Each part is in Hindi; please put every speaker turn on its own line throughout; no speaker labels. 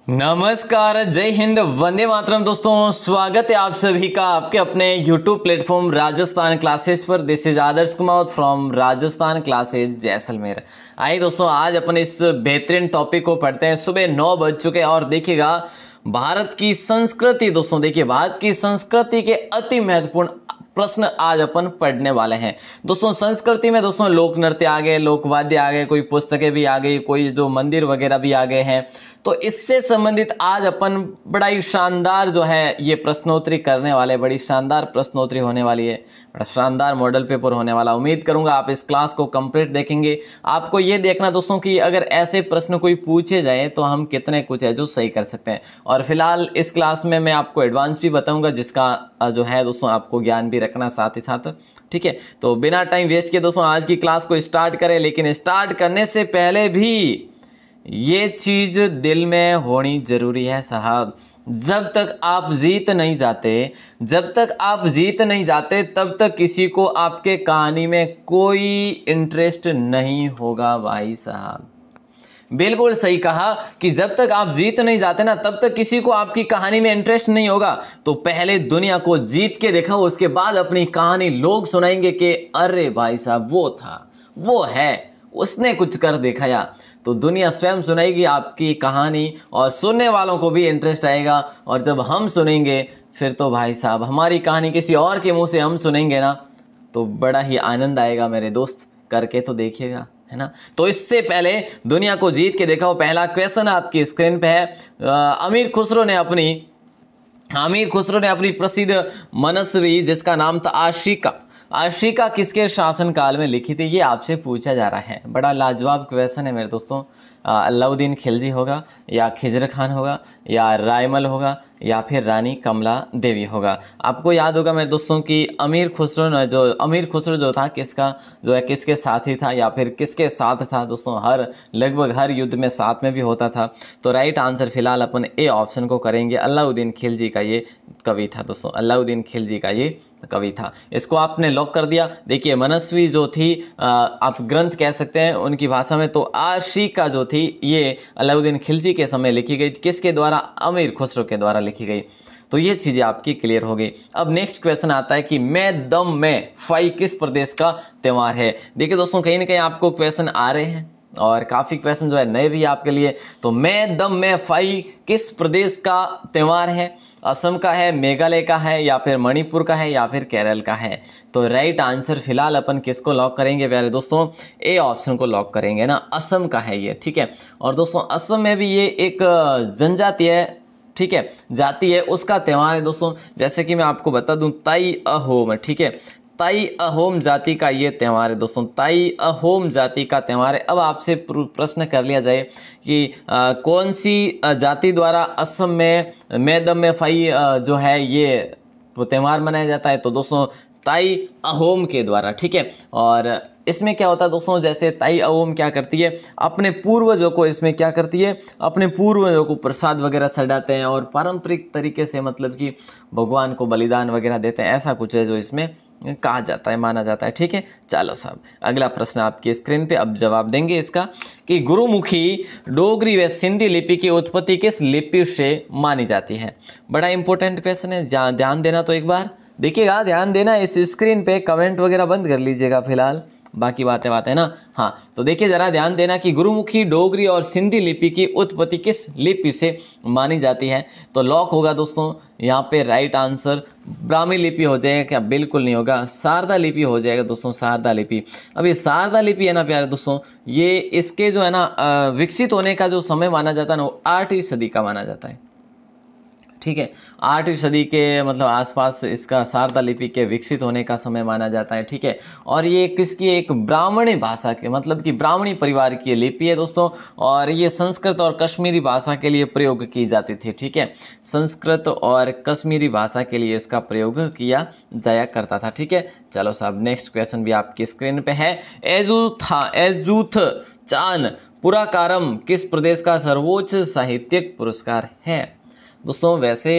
नमस्कार, जय हिंद, वंदे मातरम। दोस्तों, स्वागत है आप सभी का आपके अपने YouTube प्लेटफॉर्म राजस्थान क्लासेस पर। This is Adarsh Kumar from Rajasthan classes Jaisalmer. आइए दोस्तों, आज अपन इस बेहतरीन टॉपिक को पढ़ते हैं। सुबह 9 बज चुके हैं और देखिएगा भारत की संस्कृति। दोस्तों देखिए, भारत की संस्कृति के अति महत्वपूर्ण प्रश्न आज अपन पढ़ने वाले हैं। दोस्तों संस्कृति में दोस्तों लोक नृत्य आ गए, लोक वाद्य आ गए, कोई पुस्तकें भी आ गई, कोई जो मंदिर वगैरह भी आ गए हैं। तो इससे संबंधित आज अपन बड़ा ही शानदार जो है ये प्रश्नोत्तरी करने वाले, बड़ी शानदार प्रश्नोत्तरी होने वाली है, बड़ा शानदार मॉडल पेपर होने वाला। उम्मीद करूंगा आप इस क्लास को कंप्लीट देखेंगे। आपको ये देखना दोस्तों कि अगर ऐसे प्रश्न कोई पूछे जाए तो हम कितने कुछ है जो सही कर सकते हैं। और फिलहाल इस क्लास में मैं आपको एडवांस भी बताऊंगा, जिसका जो है दोस्तों आपको ज्ञान भी रखना साथ ही साथ। ठीक है, तो बिना टाइम वेस्ट किए दोस्तों आज की क्लास को स्टार्ट करें। लेकिन स्टार्ट करने से पहले भी ये चीज दिल में होनी जरूरी है साहब, जब तक आप जीत नहीं जाते, जब तक आप जीत नहीं जाते तब तक किसी को आपके कहानी में कोई इंटरेस्ट नहीं होगा भाई साहब। बिल्कुल सही कहा कि जब तक आप जीत नहीं जाते ना तब तक किसी को आपकी कहानी में इंटरेस्ट नहीं होगा। तो पहले दुनिया को जीत के देखा, उसके बाद अपनी कहानी लोग सुनाएंगे कि अरे भाई साहब वो था, वो है, उसने कुछ कर दिखाया। तो दुनिया स्वयं सुनाएगी आपकी कहानी और सुनने वालों को भी इंटरेस्ट आएगा। और जब हम सुनेंगे फिर तो भाई साहब हमारी कहानी किसी और के मुंह से हम सुनेंगे ना तो बड़ा ही आनंद आएगा मेरे दोस्त, करके तो देखिएगा, है ना। तो इससे पहले दुनिया को जीत के देखा, वो पहला क्वेश्चन आपकी स्क्रीन पे है। अमीर खुसरो ने अपनी प्रसिद्ध मनस्वी जिसका नाम था आशिका किसके शासनकाल में लिखी थी, ये आपसे पूछा जा रहा है। बड़ा लाजवाब क्वेश्चन है मेरे दोस्तों। अलाउद्दीन खिलजी होगा या खिजर खान होगा या रायमल होगा या फिर रानी कमला देवी होगा। आपको याद होगा मेरे दोस्तों कि अमीर खुसरो जो था किसके साथी था या फिर किसके साथ था दोस्तों। लगभग हर युद्ध में साथ में भी होता था। तो राइट आंसर फिलहाल अपन ए ऑप्शन को करेंगे। अलाउद्दीन खिलजी का ये कवि था दोस्तों, अलाउद्दीन खिलजी का ये कवि था। इसको आपने लॉक कर दिया। देखिए मनस्वी जो थी आप ग्रंथ कह सकते हैं उनकी भाषा में, तो आशिका जो थी ये अलाउद्दीन खिलजी के समय लिखी गई। किसके द्वारा? अमीर खुसरो के द्वारा लिखी गई। तो ये चीज़ें आपकी क्लियर हो गई। अब नेक्स्ट क्वेश्चन आता है कि मैं दम में फाई किस प्रदेश का त्यौहार है। देखिए दोस्तों कहीं ना कहीं आपको क्वेश्चन आ रहे हैं और काफ़ी क्वेश्चन जो है नए भी आपके लिए। तो मैं दम में फाई किस प्रदेश का त्यौहार है? असम का है, मेघालय का है या फिर मणिपुर का है या फिर केरल का है? तो राइट आंसर फिलहाल अपन किसको लॉक करेंगे प्यारे दोस्तों? ए ऑप्शन को लॉक करेंगे ना, असम का है ये। ठीक है, और दोस्तों असम में भी ये एक जनजाति है, ठीक है, जाति है, उसका त्यौहार है दोस्तों। जैसे कि मैं आपको बता दूं ताई अहोम, ठीक है, ताई अहोम जाति का ये त्यौहार है दोस्तों, ताई अहोम जाति का त्यौहार है। अब आपसे प्रश्न कर लिया जाए कि कौन सी जाति द्वारा असम में मैदम में फाई जो है ये त्यौहार मनाया जाता है? तो दोस्तों ताई अहोम के द्वारा। ठीक है, और इसमें क्या होता है दोस्तों, जैसे ताई अहोम क्या करती है, अपने पूर्वजों को इसमें क्या करती है, अपने पूर्वजों को प्रसाद वगैरह चढ़ाते हैं और पारंपरिक तरीके से मतलब कि भगवान को बलिदान वगैरह देते हैं। ऐसा कुछ है जो इसमें कहा जाता है, माना जाता है। ठीक है, चलो साहब अगला प्रश्न आपकी स्क्रीन पे। अब जवाब देंगे इसका कि गुरुमुखी डोगरी व सिंधी लिपि की उत्पत्ति किस लिपि से मानी जाती है? बड़ा इंपॉर्टेंट क्वेश्चन है, ध्यान देना। तो एक बार देखिएगा, ध्यान देना इस स्क्रीन पे, कमेंट वगैरह बंद कर लीजिएगा फिलहाल, बाकी बातें ना। हाँ, तो देखिए जरा ध्यान देना कि गुरुमुखी डोगरी और सिंधी लिपि की उत्पत्ति किस लिपि से मानी जाती है? तो लॉक होगा दोस्तों यहाँ पे राइट आंसर ब्राह्मी लिपि हो जाएगा क्या? बिल्कुल नहीं होगा, शारदा लिपि हो जाएगा दोस्तों, शारदा लिपि। अब ये शारदा लिपि है ना प्यारे दोस्तों, ये इसके जो है ना विकसित होने का जो समय माना जाता है ना वो 8वीं सदी का माना जाता है। ठीक है, 8वीं सदी के मतलब आसपास इसका शारदा लिपि के विकसित होने का समय माना जाता है। ठीक है, और ये किसकी? एक ब्राह्मणी भाषा के मतलब कि ब्राह्मणी परिवार की लिपि है दोस्तों, और ये संस्कृत और कश्मीरी भाषा के लिए प्रयोग की जाती थी। ठीक है, संस्कृत और कश्मीरी भाषा के लिए इसका प्रयोग किया जाया करता था। ठीक है, चलो साहब नेक्स्ट क्वेश्चन भी आपकी स्क्रीन पे है। एजूथ चान पुराकारम किस प्रदेश का सर्वोच्च साहित्यिक पुरस्कार है? दोस्तों वैसे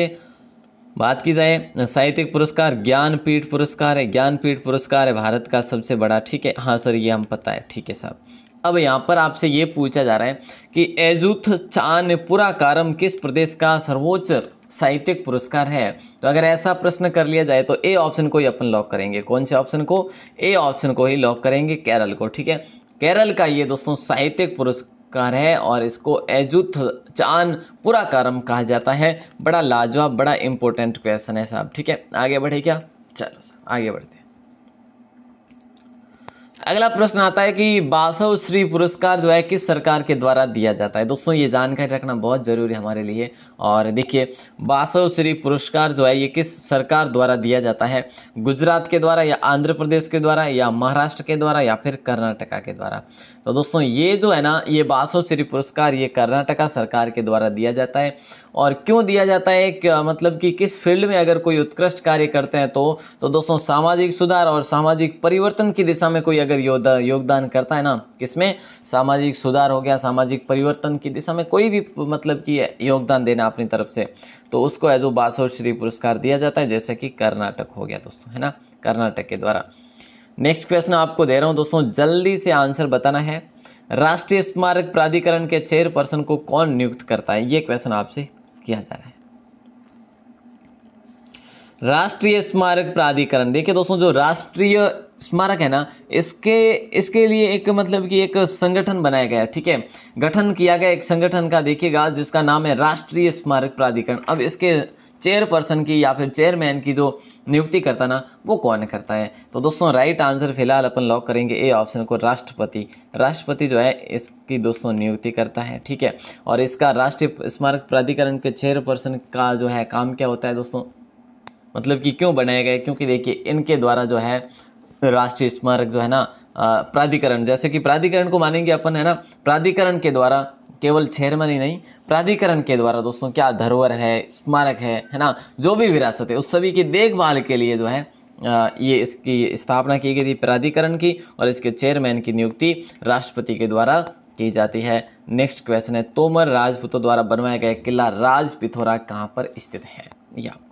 बात की जाए साहित्यिक पुरस्कार ज्ञानपीठ पुरस्कार है, ज्ञानपीठ पुरस्कार है भारत का सबसे बड़ा। ठीक है, हाँ सर ये हम पता है। ठीक है साहब, अब यहाँ पर आपसे ये पूछा जा रहा है कि एजुथचानपुरस्कारम किस प्रदेश का सर्वोच्च साहित्यिक पुरस्कार है। तो अगर ऐसा प्रश्न कर लिया जाए तो ए ऑप्शन को ही अपन लॉक करेंगे। कौन से ऑप्शन को? ए ऑप्शन को ही लॉक करेंगे, केरल को। ठीक है, केरल का ये दोस्तों साहित्यिक पुरस्कार है और इसको एजुथचानपुरस्कारम कहा जाता है। बड़ा लाजवाब, बड़ा इंपॉर्टेंट क्वेश्चन है साहब। ठीक है, आगे बढ़े क्या? चलो साहब आगे बढ़ते हैं। अगला प्रश्न आता है कि बासव श्री पुरस्कार जो है किस सरकार के द्वारा दिया जाता है। दोस्तों ये जानकारी रखना बहुत ज़रूरी है हमारे लिए। और देखिए, बासव श्री पुरस्कार जो है ये किस सरकार द्वारा दिया जाता है? गुजरात के द्वारा, या आंध्र प्रदेश के द्वारा, या महाराष्ट्र के द्वारा, या फिर कर्नाटका के द्वारा। तो दोस्तों ये जो है ना, ये बासव श्री पुरस्कार ये कर्नाटका सरकार के द्वारा दिया जाता है। और क्यों दिया जाता है? मतलब कि किस फील्ड में अगर कोई उत्कृष्ट कार्य करते हैं तो दोस्तों सामाजिक सुधार और सामाजिक परिवर्तन की दिशा में कोई अगर योगदान करता है ना, किसमें? सामाजिक सुधार हो गया, सामाजिक परिवर्तन की दिशा में कोई भी मतलब कि योगदान देना अपनी तरफ से, तो उसको है जो बासव श्री पुरस्कार दिया जाता है। जैसे कि कर्नाटक हो गया दोस्तों, है ना, कर्नाटक के द्वारा। नेक्स्ट क्वेश्चन आपको दे रहा हूं दोस्तों, जल्दी से आंसर बताना है। राष्ट्रीय स्मारक प्राधिकरण के चेयरपर्सन को कौन नियुक्त करता है? ये क्वेश्चन आपसे किया जा रहा है। राष्ट्रीय स्मारक प्राधिकरण, देखिए दोस्तों जो राष्ट्रीय स्मारक है ना, इसके लिए एक मतलब कि एक संगठन बनाया गया है। ठीक है, गठन किया गया एक संगठन का, देखिएगा, जिसका नाम है राष्ट्रीय स्मारक प्राधिकरण। अब इसके चेयरपर्सन की या फिर चेयरमैन की जो नियुक्ति करता ना, वो कौन करता है? तो दोस्तों राइट आंसर फिलहाल अपन लॉक करेंगे ए ऑप्शन को, राष्ट्रपति। राष्ट्रपति जो है इसकी दोस्तों नियुक्ति करता है। ठीक है, और इसका राष्ट्रीय स्मारक प्राधिकरण के चेयरपर्सन का जो है काम क्या होता है दोस्तों, मतलब कि क्यों बनाया गया? क्योंकि देखिए इनके द्वारा जो है राष्ट्रीय स्मारक जो है ना, प्राधिकरण, जैसे कि प्राधिकरण को मानेंगे अपन, है ना, प्राधिकरण के द्वारा केवल चेयरमैन ही नहीं, प्राधिकरण के द्वारा दोस्तों क्या धरोहर है, स्मारक है ना, जो भी विरासत है उस सभी की देखभाल के लिए जो है ये इसकी स्थापना की गई थी प्राधिकरण की, और इसके चेयरमैन की नियुक्ति राष्ट्रपति के द्वारा की जाती है। नेक्स्ट क्वेश्चन है, तोमर राजपूतों द्वारा बनवाया गया किला राज पिथौरा कहाँ पर स्थित है? ये आपको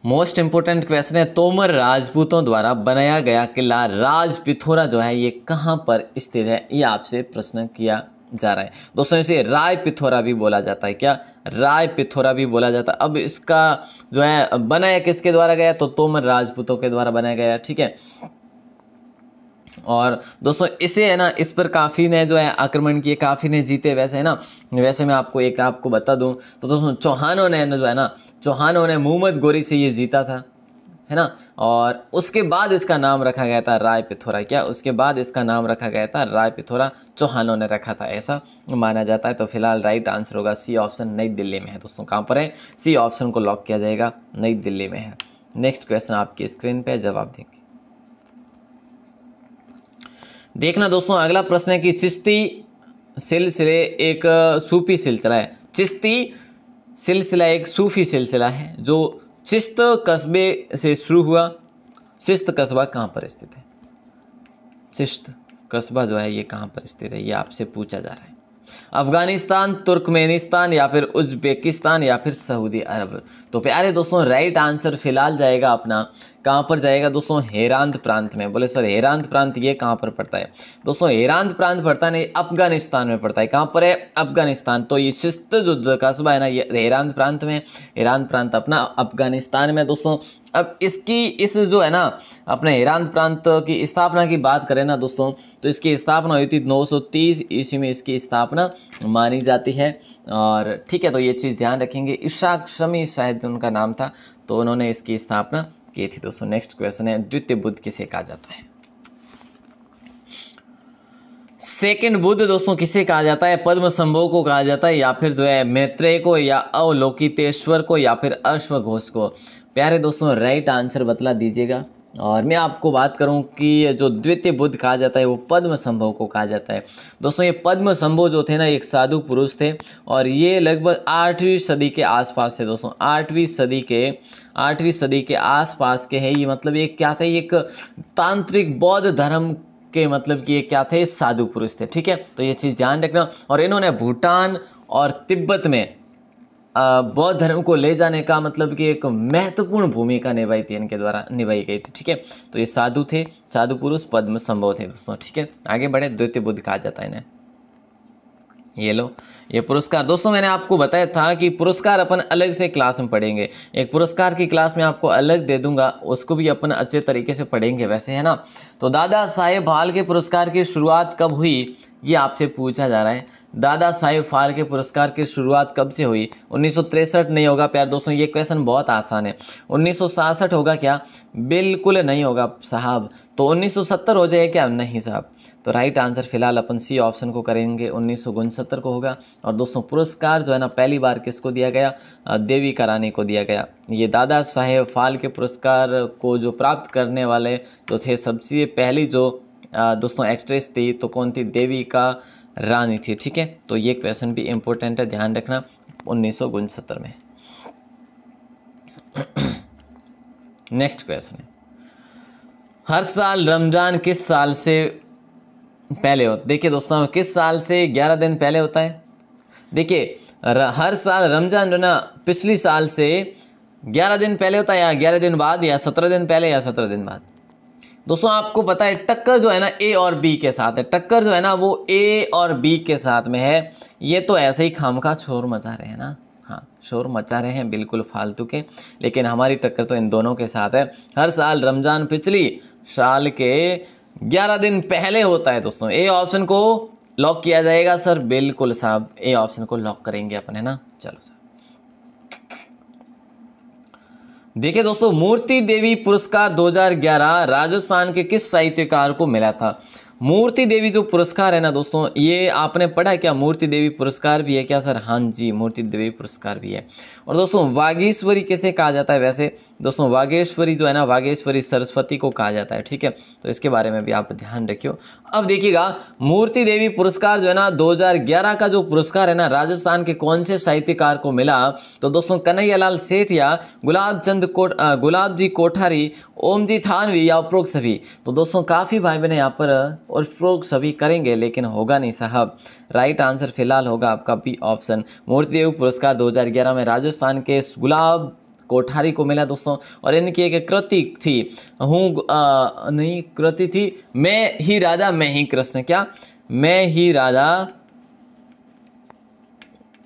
मोस्ट इंपोर्टेंट क्वेश्चन है, तोमर राजपूतों द्वारा बनाया गया किला राज पिथौरा जो है ये कहाँ पर स्थित है? ये आपसे प्रश्न किया जा रहा है दोस्तों। इसे राय पिथौरा भी बोला जाता है। क्या? राय पिथौरा भी बोला जाता है। अब इसका जो है बनाया किसके द्वारा गया? तो तोमर राजपूतों के द्वारा बनाया गया। ठीक है, और दोस्तों इसे है ना, इस पर काफ़ी ने जो है आक्रमण किए, काफ़ी ने जीते। वैसे है ना, वैसे मैं आपको बता दूं तो दोस्तों चौहानों ने जो है ना, चौहानों ने मोहम्मद गोरी से ये जीता था, है ना, और उसके बाद इसका नाम रखा गया था राय पिथौरा। क्या? उसके बाद इसका नाम रखा गया था राय पिथौरा, चौहानों ने रखा था, ऐसा माना जाता है। तो फिलहाल राइट आंसर होगा सी ऑप्शन, नई दिल्ली में है दोस्तों। कहाँ पर है? सी ऑप्शन को लॉक किया जाएगा, नई दिल्ली में है। नेक्स्ट क्वेश्चन आपकी स्क्रीन पे जवाब देंगे, देखना दोस्तों। अगला प्रश्न है कि चिश्ती सिलसिले एक सूफी सिलसिला है। चिश्ती सिलसिला एक सूफी सिलसिला है जो चिश्त कस्बे से शुरू हुआ। चिश्त कस्बा कहाँ पर स्थित है? चिश्त कस्बा जो है ये कहाँ पर स्थित है? ये आपसे पूछा जा रहा है। अफगानिस्तान, तुर्कमेनिस्तान, या फिर उज्बेकिस्तान, या फिर सऊदी अरब। तो प्यारे दोस्तों राइट आंसर फिलहाल जाएगा अपना, कहाँ पर जाएगा दोस्तों? हेरांत प्रांत में। बोले सर हेरांत प्रांत ये कहाँ पर पड़ता है? दोस्तों हेरांत प्रांत पड़ता है, अफगानिस्तान में पड़ता है। कहाँ पर है? अफगानिस्तान। तो ये चिश्त जो कस्बा है ना, ये हेरांत प्रांत में, हेरांत प्रांत अपना अफगानिस्तान में दोस्तों। अब इस जो है ना अपने हेरांत प्रांत की स्थापना की बात करें ना दोस्तों, तो इसकी स्थापना हुई थी 930 ईस्वी में, इसकी स्थापना मानी जाती है। और ठीक है, तो ये चीज़ ध्यान रखेंगे। इशाक शमी शायद उनका नाम था, तो उन्होंने इसकी स्थापना की थी दोस्तों। नेक्स्ट क्वेश्चन है, द्वितीय बुद्ध किसे कहा जाता है? सेकंड बुद्ध दोस्तों किसे कहा जाता है? पद्म संभव को कहा जाता है, या फिर जो है मैत्रेय को, या अवलोकितेश्वर को, या फिर अश्वघोष को। प्यारे दोस्तों राइट आंसर बतला दीजिएगा। और मैं आपको बात करूं कि जो द्वितीय बुद्ध कहा जाता है वो पद्म संभव को कहा जाता है दोस्तों। ये पद्म संभव जो थे ना, एक साधु पुरुष थे, और ये लगभग 8वीं सदी के आसपास थे दोस्तों। 8वीं सदी के आसपास के हैं ये। मतलब ये क्या थे? एक तांत्रिक बौद्ध धर्म के मतलब कि ये क्या थे? साधु पुरुष थे। ठीक है, तो ये चीज़ ध्यान रखना। और इन्होंने भूटान और तिब्बत में बौद्ध धर्म को ले जाने का मतलब कि एक महत्वपूर्ण भूमिका निभाई थी, इनके द्वारा निभाई गई थी। ठीक है, तो ये साधु थे, साधु पुरुष, पद्म संभव थे दोस्तों। ठीक है, आगे बढ़े, द्वितीय बुद्ध कहा जाता है इन्हें। ये लो, ये पुरस्कार दोस्तों मैंने आपको बताया था कि पुरस्कार अपन अलग से क्लास में पढ़ेंगे, एक पुरस्कार की क्लास में आपको अलग दे दूंगा, उसको भी अपन अच्छे तरीके से पढ़ेंगे वैसे, है ना। तो दादा साहेब फाल्के पुरस्कार की शुरुआत कब हुई, ये आपसे पूछा जा रहा है। दादा साहेब फाल्के पुरस्कार की शुरुआत कब से हुई? 1963 नहीं होगा प्यार दोस्तों, ये क्वेश्चन बहुत आसान है। 1966 होगा क्या? बिल्कुल नहीं होगा साहब। तो 1970 हो जाए क्या? नहीं साहब। तो राइट आंसर फिलहाल अपन सी ऑप्शन को करेंगे, 1969 को होगा। और दोस्तों पुरस्कार जो है ना पहली बार किसको दिया गया? देविका रानी को दिया गया। ये दादा साहेब फाल्के पुरस्कार को जो प्राप्त करने वाले जो थे, सबसे पहली जो दोस्तों एक्ट्रेस थी तो कौन थी? देविका रानी थी। ठीक है, तो ये क्वेश्चन भी इम्पोर्टेंट है, ध्यान रखना, 1969 में। नेक्स्ट क्वेश्चन है, हर साल रमजान किस साल से पहले होता? देखिए दोस्तों, किस साल से 11 दिन पहले होता है? देखिए हर साल रमजान जो ना पिछली साल से 11 दिन पहले होता है, या 11 दिन बाद, या 17 दिन पहले, या 17 दिन बाद। दोस्तों आपको पता है टक्कर जो है ना ए और बी के साथ है, टक्कर जो है ना वो ए और बी के साथ में है। ये तो ऐसे ही खामखा शोर मचा रहे हैं ना, हाँ शोर मचा रहे हैं बिल्कुल फालतू के, लेकिन हमारी टक्कर तो इन दोनों के साथ है। हर साल रमजान पिछली साल के 11 दिन पहले होता है दोस्तों। ए ऑप्शन को लॉक किया जाएगा सर? बिल्कुल साहब, ए ऑप्शन को लॉक करेंगे अपन, है ना। चलो सर, देखिए दोस्तों, मूर्ति देवी पुरस्कार 2011 राजस्थान के किस साहित्यकार को मिला था? मूर्ति देवी जो पुरस्कार है ना दोस्तों, ये आपने पढ़ा क्या? मूर्ति देवी पुरस्कार भी है क्या सर? हाँ जी, मूर्ति देवी पुरस्कार भी है। और दोस्तों वागीश्वरी किसे कहा जाता है? वैसे दोस्तों वागेश्वरी जो है ना, वागेश्वरी सरस्वती को कहा जाता है। ठीक है, तो इसके बारे में भी आप ध्यान रखियो। अब देखिएगा, मूर्ति देवी पुरस्कार जो है ना 2011 का जो पुरस्कार है ना, राजस्थान के कौन से साहित्यकार को मिला? तो दोस्तों कन्हैयालाल सेठ, या गुलाब जी कोठारी, ओम जी थानवी, या उपरोक्त सभी। तो दोस्तों काफ़ी भाई बहन यहाँ पर उपरोक्त सभी करेंगे, लेकिन होगा नहीं साहब। राइट आंसर फिलहाल होगा आपका बी ऑप्शन। मूर्ति देवी पुरस्कार 2011 में राजस्थान के गुलाब कोठारी को मिला दोस्तों। और इनकी एक कृति थी, नहीं कृति थी, मैं ही राजा मैं ही कृष्ण। क्या? मैं ही राजा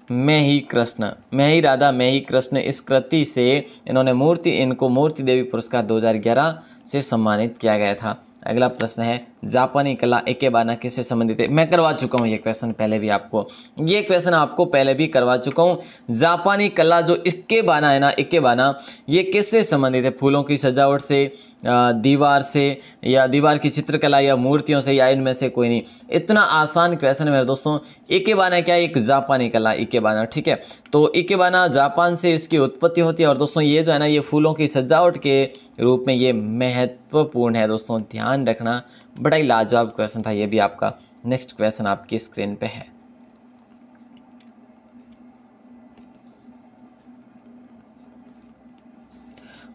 मैं ही कृष्ण, मैं ही राधा मैं ही कृष्ण। इस कृति से इनको मूर्ति देवी पुरस्कार 2011 से सम्मानित किया गया था। अगला प्रश्न है, जापानी कला इकेबाना किससे संबंधित है? मैं करवा चुका हूँ ये क्वेश्चन पहले भी आपको, ये क्वेश्चन आपको पहले भी करवा चुका हूँ। जापानी कला जो इकेबाना है ना, इकेबाना, ये किससे संबंधित है? फूलों की सजावट से, दीवार से, या दीवार की चित्रकला, या मूर्तियों से, या इनमें से कोई नहीं। इतना आसान क्वेश्चन है मेरे दोस्तों। इकेबाना क्या? एक जापानी कला इकेबाना। ठीक है, तो इकेबाना जापान से इसकी उत्पत्ति होती है। और दोस्तों ये जो है ना, ये फूलों की सजावट के रूप में ये महत्वपूर्ण है दोस्तों, ध्यान रखना। बड़ा ही लाजवाब क्वेश्चन था ये भी आपका। नेक्स्ट क्वेश्चन आपकी स्क्रीन पे है,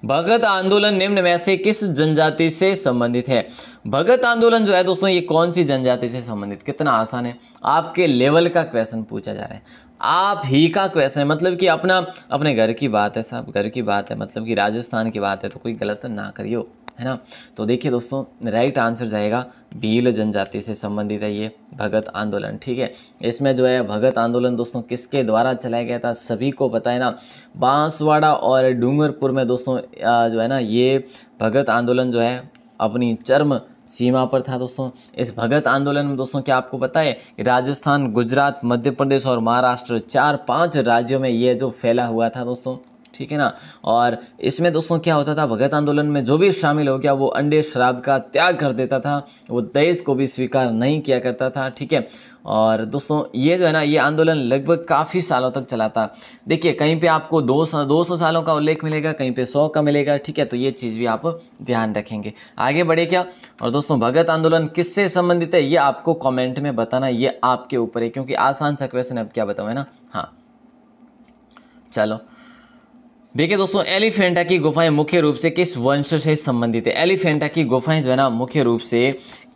भगत आंदोलन निम्न में से किस जनजाति से संबंधित है? भगत आंदोलन जो है दोस्तों, ये कौन सी जनजाति से संबंधित? कितना आसान है, आपके लेवल का क्वेश्चन पूछा जा रहा है, आप ही का क्वेश्चन है, मतलब कि अपने घर की बात है साहब, घर की बात है, मतलब कि राजस्थान की बात है, तो कोई गलत ना करियो, है ना। तो देखिए दोस्तों, राइट आंसर जाएगा भील जनजाति से संबंधित है ये भगत आंदोलन। ठीक है, इसमें जो है भगत आंदोलन दोस्तों किसके द्वारा चलाया गया था? सभी को पता है ना, बांसवाड़ा और डूंगरपुर में दोस्तों जो है ना, ये भगत आंदोलन जो है अपनी चरम सीमा पर था दोस्तों। इस भगत आंदोलन में दोस्तों क्या आपको पता है कि राजस्थान, गुजरात, मध्य प्रदेश और महाराष्ट्र 4-5 राज्यों में ये जो फैला हुआ था दोस्तों, ठीक है ना। और इसमें दोस्तों क्या होता था, भगत आंदोलन में जो भी शामिल हो गया वो अंडे शराब का त्याग कर देता था, वो दहेज को भी स्वीकार नहीं किया करता था। ठीक है, और दोस्तों ये जो है ना, ये आंदोलन लगभग काफ़ी सालों तक चला था। देखिए कहीं पे आपको 200 सालों का उल्लेख मिलेगा, कहीं पे 100 का मिलेगा। ठीक है, तो ये चीज़ भी आप ध्यान रखेंगे। आगे बढ़े क्या? और दोस्तों भगत आंदोलन किससे संबंधित है ये आपको कॉमेंट में बताना, ये आपके ऊपर है, क्योंकि आसान सा क्वेश्चन है, अब क्या बताऊँ, है ना। हाँ चलो देखिए दोस्तों, एलिफेंटा की गुफाएं मुख्य रूप से किस वंश से संबंधित है? एलिफेंटा की गुफाएं जो है ना मुख्य रूप से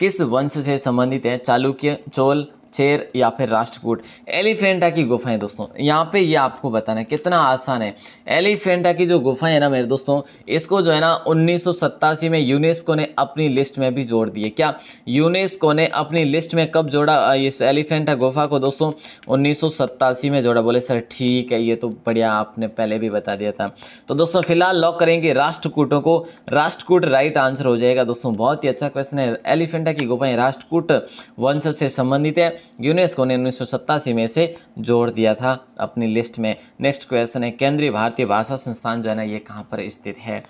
किस वंश से संबंधित है? चालुक्य, चोल, शेर या फिर राष्ट्रकूट। एलिफेंटा की गुफाएं दोस्तों, यहाँ पे ये आपको बताना है, कितना आसान है। एलिफेंटा की जो गुफाएं है ना मेरे दोस्तों, इसको जो है ना 1987 में यूनेस्को ने अपनी लिस्ट में भी जोड़ दिए। क्या यूनेस्को ने अपनी लिस्ट में कब जोड़ा इस एलिफेंटा गुफा को दोस्तों? 1987 में जोड़ा। बोले सर ठीक है, ये तो बढ़िया, आपने पहले भी बता दिया था। तो दोस्तों फिलहाल लॉक करेंगे राष्ट्रकूटों को। राष्ट्रकूट राइट आंसर हो जाएगा दोस्तों। बहुत ही अच्छा क्वेश्चन है। एलिफेंटा की गुफाएं राष्ट्रकूट वंश से संबंधित है। यूनेस्को ने 1987 में से जोड़ दिया था अपनी लिस्ट में। नेक्स्ट क्वेश्चन है, केंद्रीय भारतीय भाषा संस्थान जो है ना ये कहाँ पर स्थित है?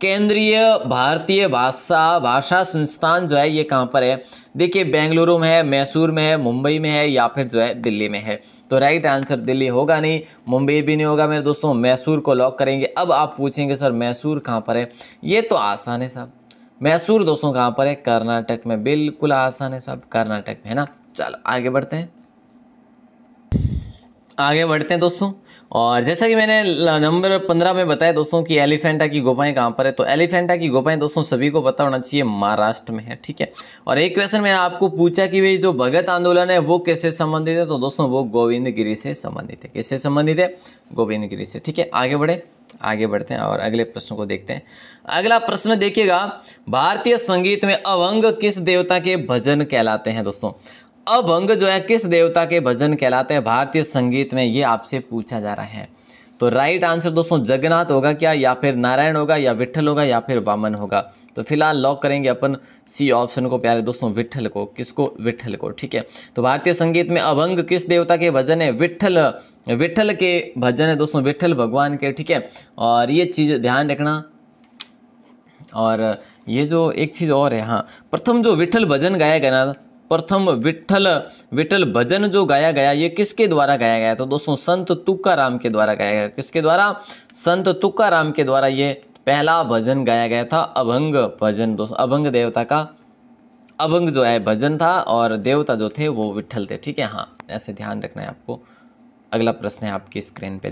केंद्रीय भारतीय भाषा संस्थान जो है ये कहाँ पर है? देखिए बेंगलुरु में है, मैसूर में है, मुंबई में है या फिर जो है दिल्ली में है। तो राइट आंसर दिल्ली होगा नहीं, मुंबई भी नहीं होगा मेरे दोस्तों। मैसूर को लॉक करेंगे। अब आप पूछेंगे सर मैसूर कहाँ पर है? ये तो आसान है साहब। मैसूर दोस्तों कहाँ पर है? कर्नाटक में। बिल्कुल आसान है साहब, कर्नाटक में है ना। चलो आगे बढ़ते हैं, आगे बढ़ते हैं दोस्तों। और जैसा कि मैंने नंबर 15 में बताया दोस्तों कि एलिफेंटा की गुफाएं कहाँ पर है, तो एलिफेंटा की गुफाएं दोस्तों सभी को पता होना चाहिए महाराष्ट्र में है, ठीक है। और एक क्वेश्चन मैंने आपको पूछा कि भाई जो भगत आंदोलन है वो किससे संबंधित है, तो दोस्तों वो गोविंदगिरी से संबंधित है। किससे संबंधित है? गोविंदगिरी से, ठीक है। आगे बढ़ते हैं और अगले प्रश्न को देखते हैं। अगला प्रश्न देखिएगा, भारतीय संगीत में अभंग किस देवता के भजन कहलाते हैं दोस्तों? अभंग जो है किस देवता के भजन कहलाते हैं भारतीय संगीत में, ये आपसे पूछा जा रहा है। तो राइट आंसर दोस्तों जगन्नाथ होगा क्या, या फिर नारायण होगा, या विट्ठल होगा, या फिर वामन होगा। तो फिलहाल लॉक करेंगे अपन सी ऑप्शन को प्यारे दोस्तों, विट्ठल को। किसको? विट्ठल को, ठीक है। तो भारतीय संगीत में अभंग किस देवता के भजन है? विट्ठल के भजन है दोस्तों, विट्ठल भगवान के, ठीक है। और ये चीज़ ध्यान रखना। और ये जो एक चीज़ और है, हाँ, प्रथम जो विट्ठल भजन गाया गया ना, प्रथम विट्ठल भजन जो गाया गया ये किसके द्वारा गाया गया? तो दोस्तों संत तुकाराम के द्वारा गाया गया। किसके द्वारा? संत तुकाराम के द्वारा ये पहला भजन गाया गया था, अभंग भजन दोस्तों। अभंग देवता का अभंग जो है भजन था, और देवता जो थे वो विट्ठल थे, ठीक है। हाँ, ऐसे ध्यान रखना है आपको। अगला प्रश्न है आपकी स्क्रीन पे,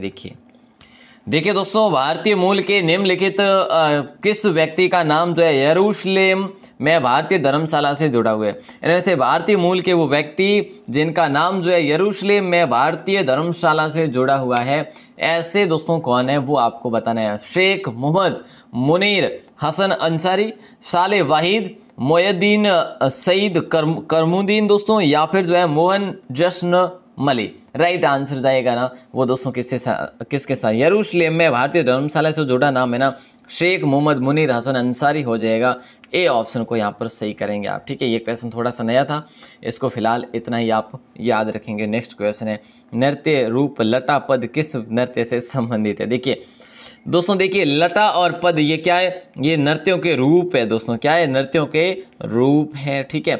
देखिए दोस्तों, भारतीय मूल के निम्नलिखित किस व्यक्ति का नाम जो है यरूशलेम में भारतीय धर्मशाला से जुड़ा हुआ है? इनमें से भारतीय मूल के वो व्यक्ति जिनका नाम जो है यरूशलेम में भारतीय धर्मशाला से जुड़ा हुआ है, ऐसे दोस्तों कौन है वो आपको बताना है। शेख मोहम्मद मुनीर हसन अंसारी, साले वाहिद, मोयद्दीन सईद करमुद्दीन दोस्तों, या फिर जो है मोहन जश्न मली। राइट आंसर जाएगा ना वो दोस्तों किसके साथ? यरूशलेम में भारतीय धर्मशाला से जुड़ा नाम है ना शेख मोहम्मद मुनीर हसन अंसारी हो जाएगा। ए ऑप्शन को यहाँ पर सही करेंगे आप, ठीक है। ये क्वेश्चन थोड़ा सा नया था, इसको फिलहाल इतना ही आप याद रखेंगे। नेक्स्ट क्वेश्चन है, नृत्य रूप लटा पद किस नृत्य से संबंधित है? देखिए दोस्तों, देखिए लटा और पद ये क्या है? ये नृत्यों के रूप है दोस्तों। क्या है? नृत्यों के रूप है, ठीक है।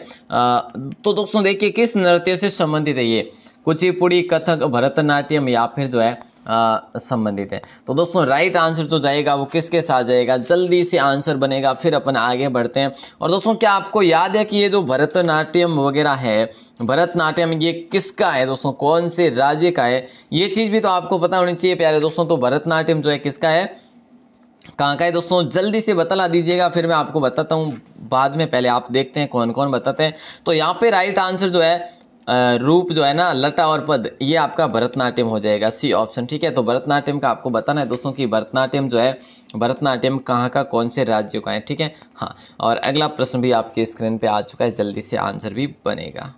तो दोस्तों देखिए किस नृत्य से संबंधित है ये? कुचिपुड़ी, कथक, भरतनाट्यम या फिर जो है संबंधित है। तो दोस्तों राइट आंसर जो जाएगा वो किसके साथ जाएगा? जल्दी से आंसर बनेगा, फिर अपन आगे बढ़ते हैं। और दोस्तों क्या आपको याद है कि ये जो भरतनाट्यम वगैरह है, भरतनाट्यम ये किसका है दोस्तों? कौन से राज्य का है? ये चीज़ भी तो आपको पता होनी चाहिए प्यारे दोस्तों। तो भरतनाट्यम जो है किसका है, कहाँ का है दोस्तों? जल्दी से बता दीजिएगा, फिर मैं आपको बताता हूँ बाद में। पहले आप देखते हैं कौन कौन बताते हैं। तो यहाँ पे राइट आंसर जो है रूप जो है ना लटा और पद, ये आपका भरतनाट्यम हो जाएगा, सी ऑप्शन, ठीक है। तो भरतनाट्यम का आपको बताना है दोस्तों कि भरतनाट्यम जो है, भरतनाट्यम कहाँ का, कौन से राज्यों का है, ठीक है। हाँ, और अगला प्रश्न भी आपके स्क्रीन पे आ चुका है, जल्दी से आंसर भी बनेगा।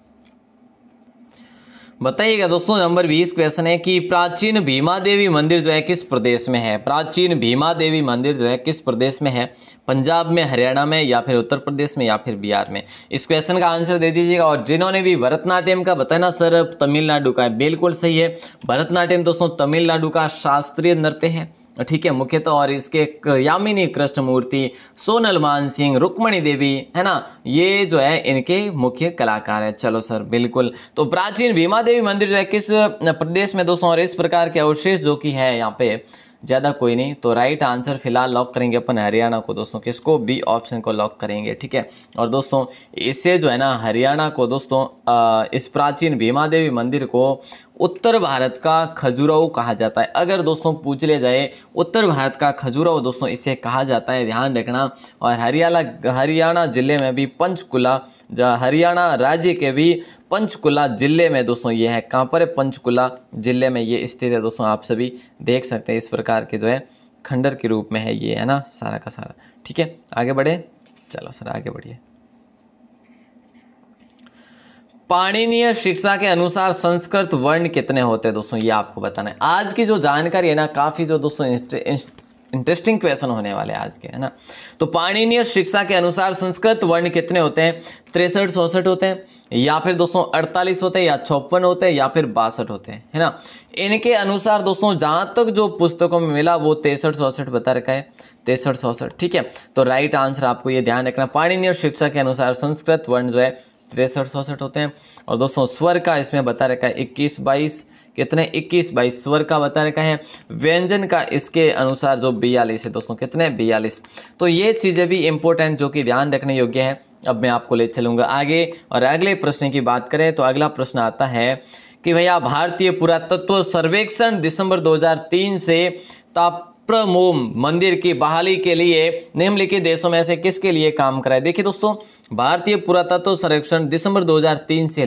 बताइएगा दोस्तों, नंबर 20 क्वेश्चन है कि प्राचीन भीमा देवी मंदिर जो है किस प्रदेश में है? प्राचीन भीमा देवी मंदिर जो है किस प्रदेश में है? पंजाब में, हरियाणा में, या फिर उत्तर प्रदेश में, या फिर बिहार में? इस क्वेश्चन का आंसर दे दीजिएगा। और जिन्होंने भी भरतनाट्यम का बताया ना सर तमिलनाडु का है, बिल्कुल सही है। भरतनाट्यम दोस्तों तमिलनाडु का शास्त्रीय नृत्य है, ठीक है, मुख्यतः। और इसके यामिनी कृष्णमूर्ति, सोनल मानसिंह, रुक्मणी देवी है ना, ये जो है इनके मुख्य कलाकार है। चलो सर बिल्कुल। तो प्राचीन भीमा देवी मंदिर जो है किस प्रदेश में दोस्तों? और इस प्रकार के अवशेष जो कि है यहाँ पे ज़्यादा कोई नहीं। तो राइट आंसर फिलहाल लॉक करेंगे अपन हरियाणा को दोस्तों। किसको? बी ऑप्शन को लॉक करेंगे, ठीक है। और दोस्तों इससे जो है ना हरियाणा को दोस्तों इस प्राचीन भीमा देवी मंदिर को उत्तर भारत का खजुराहो कहा जाता है। अगर दोस्तों पूछ ले जाए उत्तर भारत का खजुराहो दोस्तों इसे कहा जाता है, ध्यान रखना। और हरियाणा जिले में भी पंचकुला, हरियाणा राज्य के भी पंचकुला जिले में दोस्तों ये है। कहाँ पर है? पंचकुला जिले में ये स्थित है दोस्तों। आप सभी देख सकते हैं इस प्रकार के जो है खंडर के रूप में है ये, है ना, सारा का सारा। ठीक है, आगे बढ़े, चलो सर आगे बढ़िए। पाणिनीय शिक्षा के अनुसार संस्कृत वर्ण कितने होते हैं दोस्तों, ये आपको बताना है। आज की जो जानकारी है ना, काफ़ी जो दोस्तों इंटरेस्टिंग क्वेश्चन होने वाले आज के, है ना। तो पाणिनीय शिक्षा के अनुसार संस्कृत वर्ण कितने होते हैं? 63, 64 होते हैं, या फिर दोस्तों 48 होते हैं, या 56 होते हैं, या फिर 62 होते हैं, है ना। इनके अनुसार दोस्तों जहाँ तक जो पुस्तकों में मिला वो 63, 64 बता रखा है, 63, 64। ठीक है, तो राइट आंसर आपको ये ध्यान रखना, पाणिनीय शिक्षा के अनुसार संस्कृत वर्ण जो है 63, 64 होते हैं। और दोस्तों स्वर का इसमें बता रखा है 21, 22, कितने? 21, 22 स्वर का बता रखा है। व्यंजन का इसके अनुसार जो 42 है दोस्तों, कितने? 42। तो ये चीज़ें भी इंपॉर्टेंट जो कि ध्यान रखने योग्य है। अब मैं आपको ले चलूँगा आगे, और अगले प्रश्न की बात करें तो अगला प्रश्न आता है कि भैया भारतीय पुरातत्व सर्वेक्षण दिसंबर 2003 से ताप्रमोम मंदिर की बहाली के लिए निम्नलिखित देशों में से किसके लिए काम कराए? देखिए दोस्तों, भारतीय पुरातत्व सर्वेक्षण दिसंबर 2003 से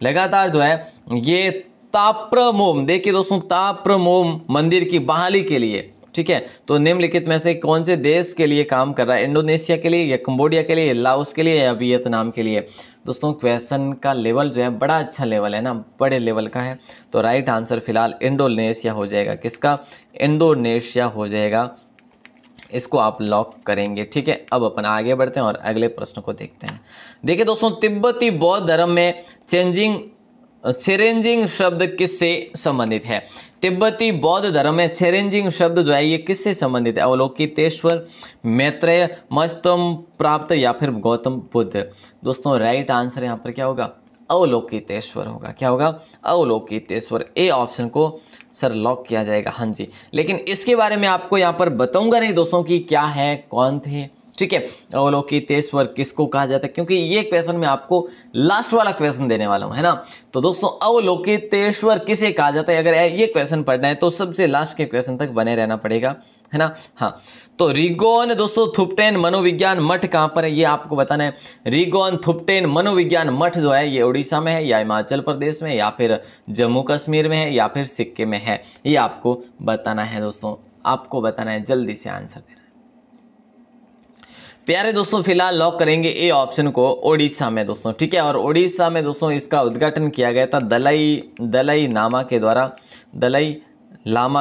लगातार जो है ये ताप्रमोम, देखिए दोस्तों ताप्रमोम मंदिर की बहाली के लिए, ठीक है, तो निम्नलिखित में से कौन से देश के लिए काम कर रहा है? इंडोनेशिया के लिए, या कंबोडिया के लिए, लाओस के लिए, या वियतनाम के लिए? दोस्तों क्वेश्चन का लेवल जो है बड़ा अच्छा लेवल है ना, बड़े लेवल का है। तो राइट आंसर फिलहाल इंडोनेशिया हो जाएगा। किसका? इंडोनेशिया हो जाएगा, इसको आप लॉक करेंगे। ठीक है, अब अपन आगे बढ़ते हैं और अगले प्रश्न को देखते हैं। देखिए दोस्तों, तिब्बती बौद्ध धर्म में छेरेंजिंग शब्द किससे संबंधित है? तिब्बती बौद्ध धर्म में छेरेंजिंग शब्द जो है ये किससे संबंधित है? अवलोकितेश्वर, मैत्रेय, मस्तम प्राप्त, या फिर गौतम बुद्ध? दोस्तों राइट आंसर यहाँ पर क्या होगा? अवलोकितेश्वर होगा। क्या होगा? अवलोकितेश्वर। ए ऑप्शन को सर लॉक किया जाएगा। हाँ जी, लेकिन इसके बारे में आपको यहाँ पर बताऊंगा नहीं दोस्तों कि क्या है, कौन थे। ठीक है, अवलोकितेश्वर किसको कहा जाता है, क्योंकि ये क्वेश्चन मैं आपको लास्ट वाला क्वेश्चन देने वाला हूं, है ना। तो दोस्तों अवलोकितेश्वर किसे कहा जाता है, अगर ये क्वेश्चन पढ़ना है तो सबसे लास्ट के क्वेश्चन तक बने रहना पड़ेगा, है ना। हाँ, तो रिगोन दोस्तों थुप्टेन मनोविज्ञान मठ कहाँ पर है, ये आपको बताना है। रिगोन थुप्टेन मनोविज्ञान मठ जो है ये उड़ीसा में है, या हिमाचल प्रदेश में, या फिर जम्मू कश्मीर में है, या फिर सिक्किम में है, ये आपको बताना है दोस्तों, आपको बताना है, जल्दी से आंसर देना है प्यारे दोस्तों। फिलहाल लॉक करेंगे ए ऑप्शन को, ओडिशा में दोस्तों। ठीक है, और ओडिशा में दोस्तों इसका उद्घाटन किया गया था दलाई लामा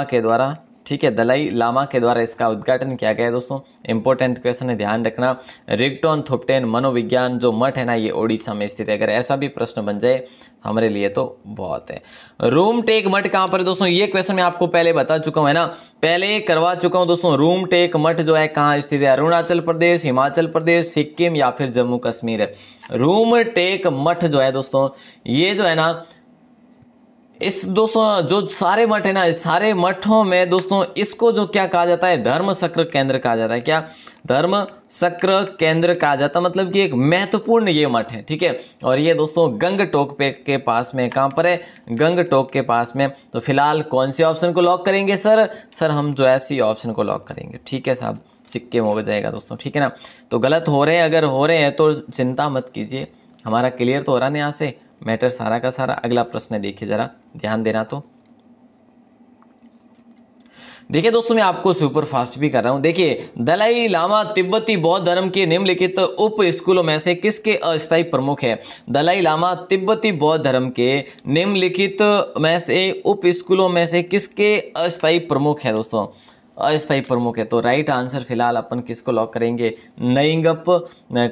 के द्वारा। ठीक है, दलाई लामा के द्वारा इसका उद्घाटन किया गया है दोस्तों। इंपॉर्टेंट क्वेश्चन है, ध्यान रखना। रिगटोन थुप्टेन मनोविज्ञान जो मठ है ना, ये ओडिशा में स्थित है। अगर ऐसा भी प्रश्न बन जाए हमारे लिए तो बहुत है। रूमटेक मठ कहाँ पर है दोस्तों, ये क्वेश्चन मैं आपको पहले बता चुका हूँ, है ना, पहले करवा चुका हूँ दोस्तों। रूमटेक मठ जो है कहाँ स्थित है? अरुणाचल प्रदेश, हिमाचल प्रदेश, सिक्किम, या फिर जम्मू कश्मीर है। रूमटेक मठ जो है दोस्तों, ये जो है ना, इस दोस्तों जो सारे मठ है ना, इस सारे मठों में दोस्तों इसको जो क्या कहा जाता है? धर्म चक्र केंद्र कहा जाता है। क्या? धर्म चक्र केंद्र कहा जाता है, मतलब कि एक महत्वपूर्ण ये मठ है। ठीक है, और ये दोस्तों गंगटोक के पास में, कहाँ पर है? गंगटोक के पास में। तो फिलहाल कौन से ऑप्शन को लॉक करेंगे सर? हम जो है सी ऑप्शन को लॉक करेंगे। ठीक है साहब, सिक्किम हो जाएगा दोस्तों। ठीक है ना, तो गलत हो रहे हैं, अगर हो रहे हैं तो चिंता मत कीजिए, हमारा क्लियर तो हो रहा है यहाँ से मैटर सारा का सारा। अगला प्रश्न देखिए, जरा ध्यान देना। तो देखिए दोस्तों, मैं आपको सुपर फास्ट भी कर रहा हूं। देखिए, दलाई लामा तिब्बती बौद्ध धर्म के निम्नलिखित उप स्कूलों में से किसके अस्थायी प्रमुख है? दलाई लामा तिब्बती बौद्ध धर्म के निम्नलिखित में से उप स्कूलों में से किसके अस्थायी प्रमुख है दोस्तों? अस्थायी प्रमुख है। तो राइट आंसर फिलहाल अपन किसको लॉक करेंगे? नईगप,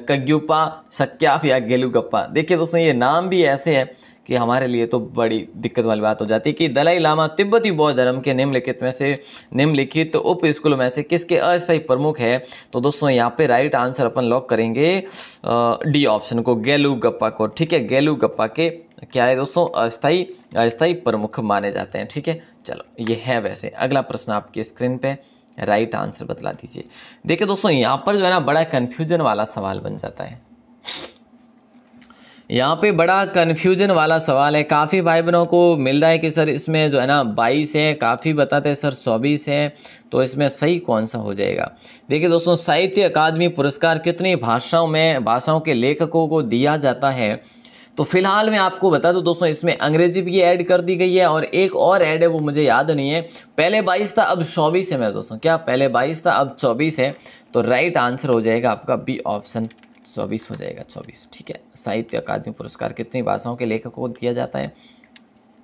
कग्युपा, सक्याप, या गेलुगप्पा। देखिए दोस्तों, ये नाम भी ऐसे है कि हमारे लिए तो बड़ी दिक्कत वाली बात हो जाती है कि दलाई लामा तिब्बती बौद्ध धर्म के निम्नलिखित उप स्कूलों में से किसके अस्थायी प्रमुख है? तो दोस्तों यहाँ पे राइट आंसर अपन लॉक करेंगे डी ऑप्शन को, गेलुगप्पा को। ठीक है, गेलुगप्पा के क्या है दोस्तों? अस्थायी प्रमुख माने जाते हैं। ठीक है, चलो ये है। वैसे अगला प्रश्न आपकी स्क्रीन पे, राइट आंसर बतला दीजिए। देखिए दोस्तों, यहाँ पर जो है ना बड़ा कन्फ्यूजन वाला सवाल बन जाता है। यहाँ पे बड़ा कन्फ्यूजन वाला सवाल है। काफ़ी भाई बहनों को मिल रहा है कि सर इसमें जो है ना 22 है, काफ़ी बताते हैं सर 24 है, तो इसमें सही कौन सा हो जाएगा? देखिए दोस्तों, साहित्य अकादमी पुरस्कार कितनी भाषाओं के लेखकों को दिया जाता है? तो फिलहाल मैं आपको बता दूं दोस्तों, इसमें अंग्रेजी भी ऐड कर दी गई है और एक और ऐड है, वो मुझे याद नहीं है। पहले 22 था, अब 24 है मेरे दोस्तों। क्या पहले 22 था, अब 24 है। तो राइट आंसर हो जाएगा आपका बी ऑप्शन, 24 हो जाएगा, 24। ठीक है। साहित्य अकादमी पुरस्कार कितनी भाषाओं के लेखकों को दिया जाता है?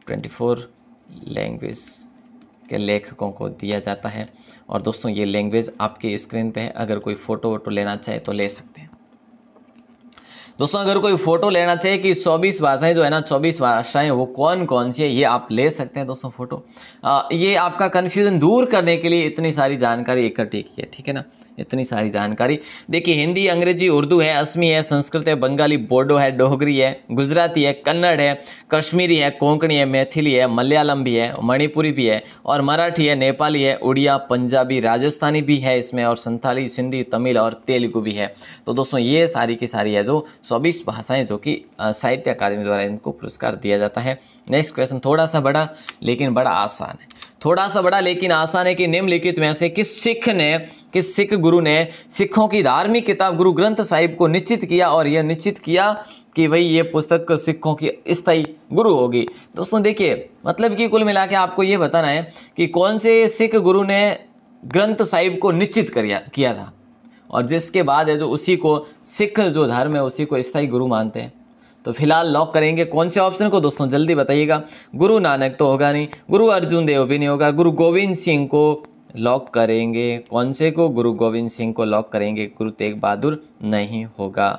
24 लैंग्वेज के लेखकों को दिया जाता है। और दोस्तों ये लैंग्वेज आपकी स्क्रीन पे है, अगर कोई फ़ोटो वोटो लेना चाहे तो ले सकते हैं दोस्तों। अगर कोई फोटो लेना चाहिए कि 24 भाषाएं जो है ना, 24 भाषाएं वो कौन कौन सी है, ये आप ले सकते हैं दोस्तों फोटो। ये आपका कन्फ्यूजन दूर करने के लिए इतनी सारी जानकारी इकट्ठी की है, ठीक है ना, इतनी सारी जानकारी। देखिए हिंदी, अंग्रेजी, उर्दू है, असमी है, संस्कृत है, बंगाली, बोडो है, डोगरी है, गुजराती है, कन्नड़ है, कश्मीरी है, कोंकणी है, मैथिली है, मलयालम भी है, मणिपुरी भी है, और मराठी है, नेपाली है, उड़िया, पंजाबी, राजस्थानी भी है इसमें, और संथाली, सिंधी, तमिल और तेलुगु भी है। तो दोस्तों ये सारी की सारी है जो 24 भाषाएं जो कि साहित्य अकादमी द्वारा इनको पुरस्कार दिया जाता है। नेक्स्ट क्वेश्चन थोड़ा सा बड़ा लेकिन बड़ा आसान है, थोड़ा सा बड़ा लेकिन आसान है कि निम्नलिखित में से किस सिख गुरु ने सिखों की धार्मिक किताब गुरु ग्रंथ साहिब को निश्चित किया, और यह निश्चित किया कि भाई ये पुस्तक सिखों की स्थायी गुरु होगी। दोस्तों देखिए, मतलब कि कुल मिला के आपको ये बताना है कि कौन से सिख गुरु ने ग्रंथ साहिब को निश्चित किया था, और जिसके बाद है जो उसी को सिख जो धर्म है उसी को स्थायी गुरु मानते हैं। तो फिलहाल लॉक करेंगे कौन से ऑप्शन को दोस्तों, जल्दी बताइएगा। गुरु नानक तो होगा नहीं, गुरु अर्जुन देव भी नहीं होगा, गुरु गोविंद सिंह को लॉक करेंगे। कौन से को? गुरु गोविंद सिंह को लॉक करेंगे। गुरु तेग बहादुर नहीं होगा।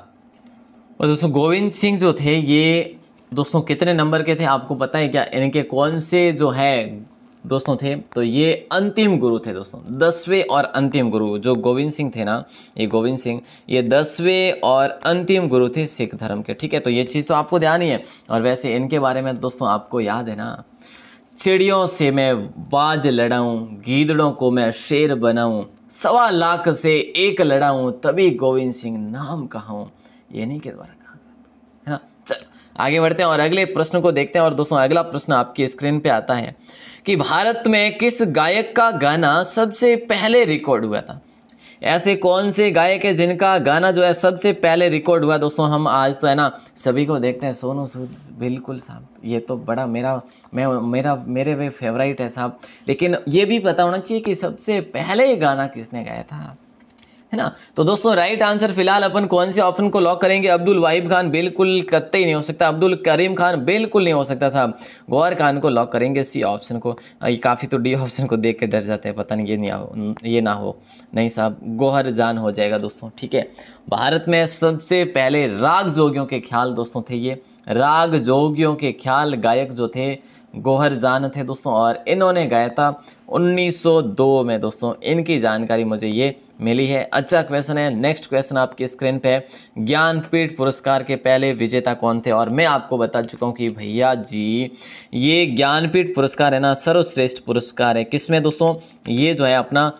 और दोस्तों गोविंद सिंह जो थे ये दोस्तों कितने नंबर के थे आपको पता है क्या? इनके कौन से जो है दोस्तों थे, तो ये अंतिम गुरु थे दोस्तों, 10वें और अंतिम गुरु जो गोविंद सिंह थे ना, ये गोविंद सिंह ये 10वें और अंतिम गुरु थे सिख धर्म के। ठीक है, तो ये चीज़ तो आपको ध्यान ही है। और वैसे इनके बारे में दोस्तों आपको याद है ना, चिड़ियों से मैं बाज लड़ाऊं, गीदड़ों को मैं शेर बनाऊं, 1.25 लाख से एक लड़ाऊं, तभी गोविंद सिंह नाम कहूं, ये नहीं के द्वारा कहा है ना। चल आगे बढ़ते हैं और अगले प्रश्न को देखते हैं। और दोस्तों अगला प्रश्न आपकी स्क्रीन पे आता है कि भारत में किस गायक का गाना सबसे पहले रिकॉर्ड हुआ था? ऐसे कौन से गायक है जिनका गाना जो है सबसे पहले रिकॉर्ड हुआ? दोस्तों हम आज तो है ना सभी को देखते हैं, सोनू सूद, बिल्कुल साहब, ये तो बड़ा मेरे वे फेवरेट है साहब। लेकिन ये भी पता होना चाहिए कि सबसे पहले ये गाना किसने गाया था, है ना। तो दोस्तों राइट आंसर फिलहाल अपन कौन से ऑप्शन को लॉक करेंगे? अब्दुल वाहिब खान बिल्कुल कतई नहीं हो सकता, अब्दुल करीम खान बिल्कुल नहीं हो सकता साहब, गौहर खान को लॉक करेंगे, सी ऑप्शन को। काफ़ी तो डी ऑप्शन को देख के डर जाते हैं, पता नहीं ये ना हो, नहीं साहब गौहर जान हो जाएगा दोस्तों। ठीक है, भारत में सबसे पहले राग जोगियों के ख्याल दोस्तों थे, ये राग जोगियों के ख्याल गायक जो थे गौहर जान थे दोस्तों, और इन्होंने गाया था 1902 में दोस्तों, इनकी जानकारी मुझे ये मिली है। अच्छा क्वेश्चन है। नेक्स्ट क्वेश्चन आपकी स्क्रीन पे है, ज्ञानपीठ पुरस्कार के पहले विजेता कौन थे? और मैं आपको बता चुका हूँ कि भैया जी ये ज्ञानपीठ पुरस्कार है ना सर्वश्रेष्ठ पुरस्कार है, किसमें दोस्तों? ये जो है अपना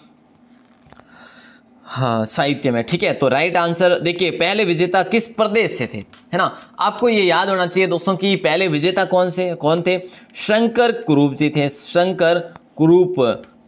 हाँ साहित्य में। ठीक है, तो राइट आंसर देखिए, पहले विजेता किस प्रदेश से थे, है ना। आपको ये याद होना चाहिए दोस्तों कि पहले विजेता कौन थे? शंकर कुरूप जी थे, शंकर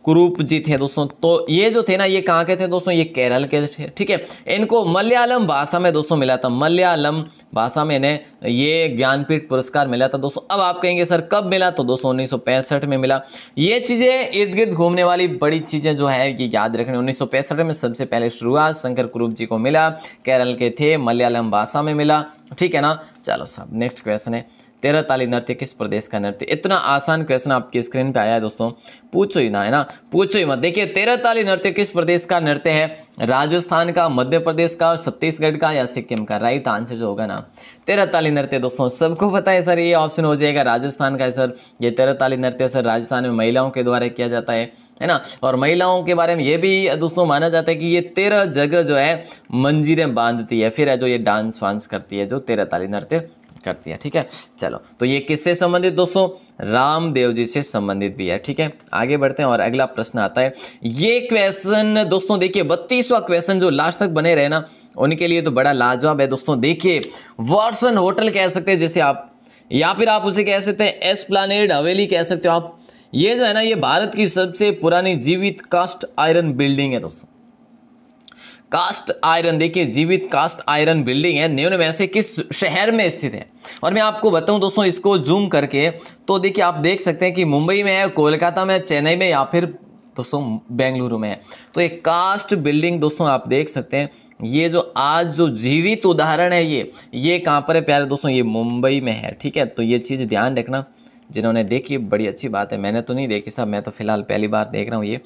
कुरूप जी थे दोस्तों। तो ये जो थे ना, ये कहाँ के थे दोस्तों? ये केरल के थे। ठीक है, इनको मलयालम भाषा में दोस्तों मिला था, मलयालम भाषा में इन्हें ये ज्ञानपीठ पुरस्कार मिला था दोस्तों। अब आप कहेंगे सर कब मिला? तो दोस्तों 1965 में मिला। ये चीज़ें इर्द गिर्द घूमने वाली बड़ी चीज़ें जो है ये याद रखनी। 1965 में सबसे पहले शुरुआत शंकर कुरूप जी को मिला, केरल के थे, मलयालम भाषा में मिला। ठीक है ना। चलो साहब नेक्स्ट क्वेश्चन है, 13 ताली नृत्य किस प्रदेश का नृत्य? इतना आसान क्वेश्चन आपकी स्क्रीन पे आया है दोस्तों, पूछो ही ना, है ना, पूछो ही मत। देखिए 13 ताली नृत्य किस प्रदेश का नृत्य है? राजस्थान का, मध्य प्रदेश का, छत्तीसगढ़ का या सिक्किम का? राइट आंसर जो होगा ना 13 ताली नृत्य दोस्तों सबको पता है सर, ये ऑप्शन हो जाएगा राजस्थान का है सर। ये 13 ताली नृत्य सर राजस्थान में महिलाओं के द्वारा किया जाता है ना। और महिलाओं के बारे में ये भी दोस्तों माना जाता है कि ये 13 जगह जो है मंजीरें बांधती है, फिर है जो ये डांस वांस करती है, जो 13 ताली नृत्य करती है। ठीक है, चलो तो ये किससे संबंधित दोस्तों? रामदेव जी से संबंधित भी है। ठीक है, आगे बढ़ते हैं और अगला प्रश्न आता है। ये क्वेश्चन दोस्तों देखिए 32वां क्वेश्चन जो लास्ट तक बने रहे ना उनके लिए तो बड़ा लाजवाब है दोस्तों। देखिए वाटसन होटल कह सकते हैं जैसे आप, या फिर आप उसे कह सकते हैं एस्प्लानेड हवेली कह सकते हो आप। ये जो है ना ये भारत की सबसे पुरानी जीवित कास्ट आयरन बिल्डिंग है दोस्तों। कास्ट आयरन, देखिए जीवित कास्ट आयरन बिल्डिंग है, निम्न में से किस शहर में स्थित है? और मैं आपको बताऊं दोस्तों, इसको जूम करके तो देखिए आप देख सकते हैं कि मुंबई में है, कोलकाता में, चेन्नई में या फिर दोस्तों बेंगलुरु में है। तो एक कास्ट बिल्डिंग दोस्तों आप देख सकते हैं, ये जो आज जो जीवित उदाहरण है ये कहाँ पर है प्यारे दोस्तों? ये मुंबई में है। ठीक है, तो ये चीज़ ध्यान रखना, जिन्होंने देखी बड़ी अच्छी बात है, मैंने तो नहीं देखी साहब, मैं तो फिलहाल पहली बार देख रहा हूँ। ये